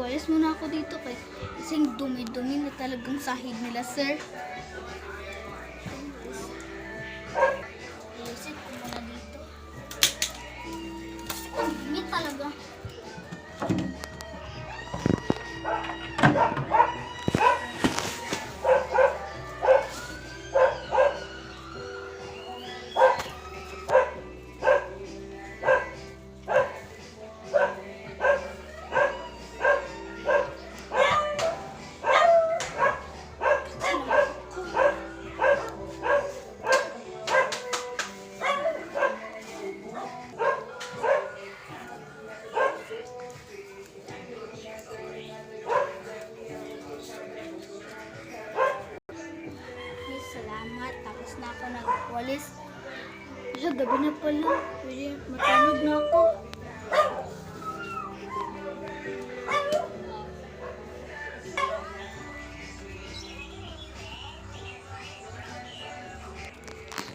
Magwalis muna ako dito kasing dumi-dumi na talagang sahig nila, sir. Ayusin ko muna dito. Ang dumi talaga. Salamat. Tapos na ako nagwalis. Sa gabi na pala. Pwede matulog na ako.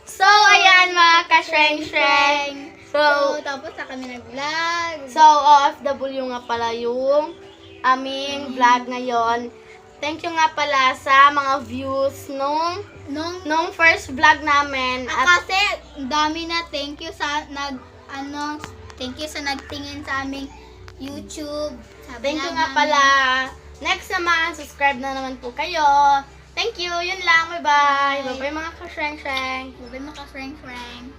So, ayan mga ka-shreng-shreng. So, tapos na kami nag-vlog. So, OFW nga pala yung aming vlog ngayon. Thank you nga pala sa mga views nung first vlog namin. Kasi ang dami na thank you sa nagtingin sa aming YouTube. Thank you nga pala. Next naman, subscribe na naman po kayo. Thank you. Yun lang. Bye-bye. Bye-bye mga ka-shreng-shreng. Bye mga ka-friend-friend.